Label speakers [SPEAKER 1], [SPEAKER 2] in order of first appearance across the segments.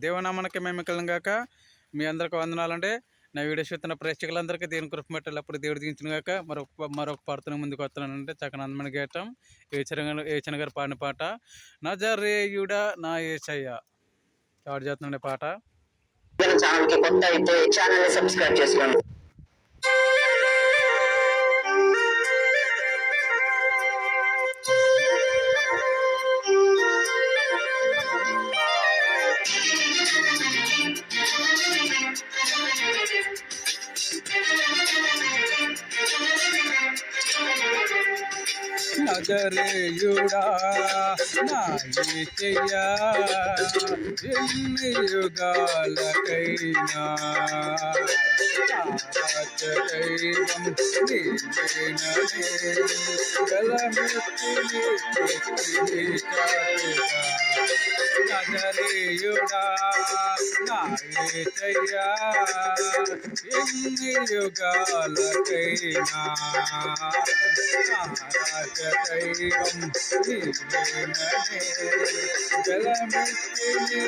[SPEAKER 1] దేవనామానికి మేము గాక. మీ అందరికి వందనాలండి. నా వీడియో చూస్తున్న ప్రేక్షకులందరికీ దేవుని కృప పెట్టేటప్పుడు దేవుడు దించిన గాక. మరొక పాటతో ముందుకు వస్తున్నానంటే చక్కని అందమైన గీతం ఏచన గారు పాడిన పాట నజరేయుడా నా యేసయ్య. స్టార్ట్ చేస్తున్నాండి పాట.
[SPEAKER 2] ఛానల్కి కొత్త అయితే ఛానల్ సబ్స్క్రైబ్ చేసుకోండి.
[SPEAKER 1] నజరేయుడా నా యేసయ్యా ఎన్ని యుగాలకైనా దైవం నీవేననే గలమెత్తిని నజరేయుడా నా యేసయ్యా ఎన్ని యుగాలకైనా దైవం నీవేననే గలమెత్తిని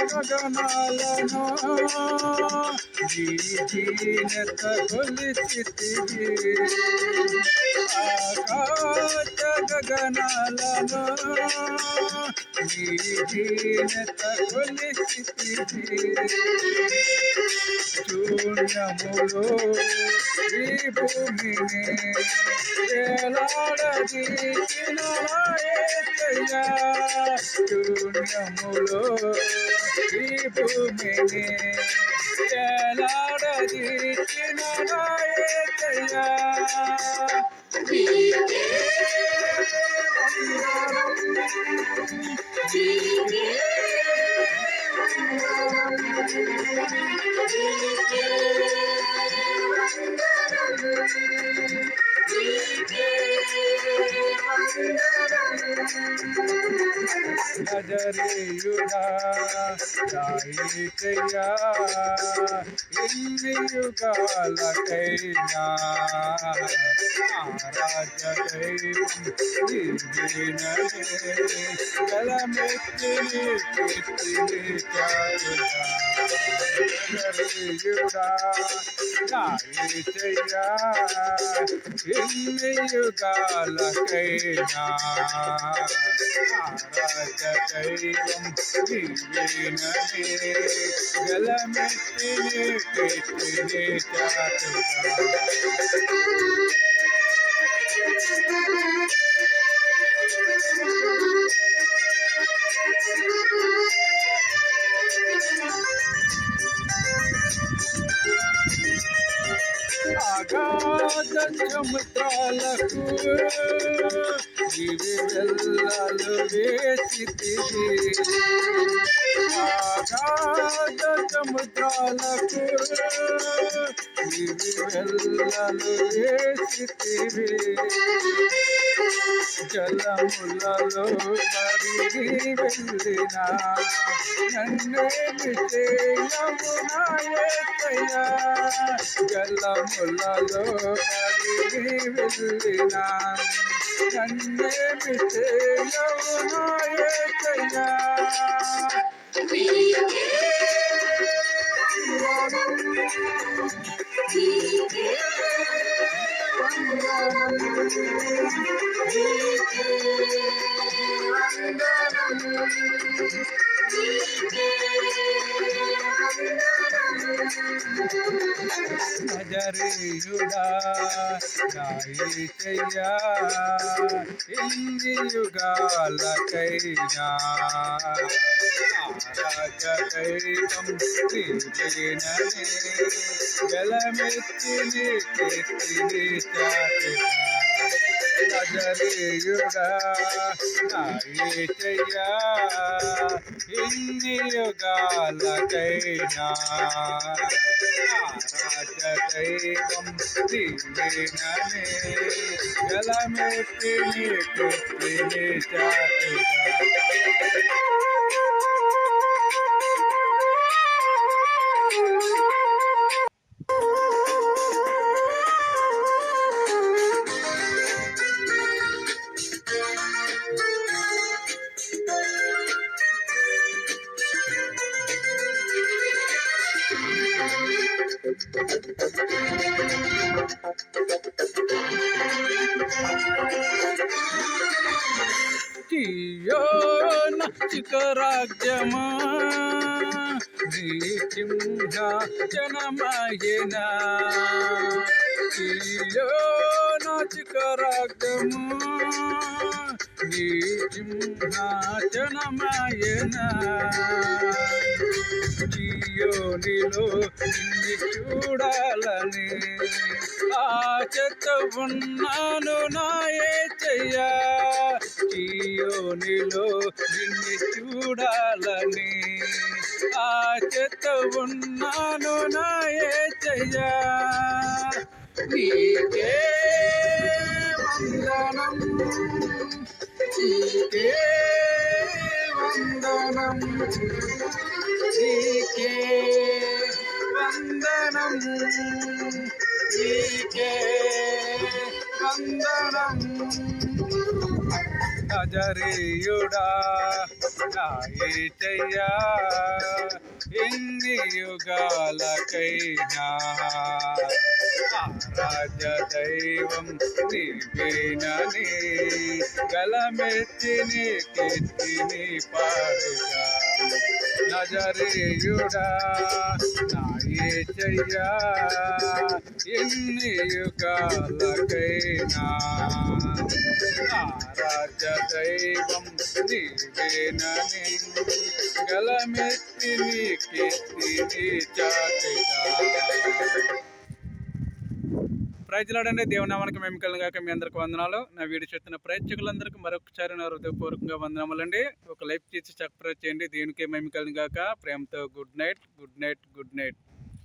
[SPEAKER 1] గగనాలను దీనత కొలిచితివి ఆకాశ గగనాలను దీనత కొలిచితివి శూన్యములో ఈ భూమిని వేలాడదీసిన యేసయ్యా శూన్యములో ఈ భూమిని వేలాడదీసిన యేసయ్యా నజరేయుడా నా యేసయ్యా ఎన్ని యుగాలకైనా ఆరాధ్యదైవం నీవేననే గలమెత్తిని నజరేయుడా నా యేసయ్యా ఎన్ని యుగాలకైనా ఆరాధ్యదైవం నీవేననే గలమెత్తిని అగాధ సముద్రాలకు ఇవి వెళ్ళలు వేసితివి అగాధ సముద్రాలకు ఇవి వెళ్ళలు వేసితివి జలములలో బడిగి వెళ్ళిన నన్నేమి చేయము నా యేసయ్యా జలములలో బడిగి వెళ్ళిన నన్నేమి చేయము నా యేసయ్యా నజరేయుడా నా యేసయ్యా ఎన్ని యుగాలకైనా ఆరాధ్యదైవం నీవేననే గలమెత్తిని నజరేయుడా నా యేసయ్యా ఇన్ని యుగాలకైనా రాజదైవం నీవేనని గలమెత్తి నీ కృష్ణిని చాటుగా చీయోన చికరాజ్యమా నీ సింహాసనమాయెన చీయోన చికరాజ్యమా నీ సింహాసనమాయెన చీయోనిలో నిన్ను చూడాలని ఆశతో ఉన్నాను నా యేసయ్యా చీయోనిలో నిన్ను చూడాలని ఆశతో ఉన్నాను నా యేసయ్యా నీకే వందనం నీకే వందనం నీకే వందనం నీకే వందనం నజరేయుడా నా యేసయ్యా ఎన్ని యుగాలకైనా ఆరాధ్య దైవం నీవేనని గలమెత్తి నీ కీర్తిని పాడుగా నజరేయుడా నా యేసయ్యా ఎన్ని యుగాలకైనా ఆరాధ్య దైవం నీవేనని గలమెత్తి నీ కీర్తిని చాటుగా ప్రైజ్లాడండి దేవుని నామానికి మేము కలిగాక మీ అందరికి వందనాలు. నా వీడియో చూస్తున్న ప్రేక్షకులందరికీ మరొకసారి నా హృదయపూర్వకంగా వందనములండి. ఒక లైక్ చేసి సబ్స్క్రైబ్ చేయండి. దేవునికి మేము కలిగాక ప్రేమతో గుడ్ నైట్.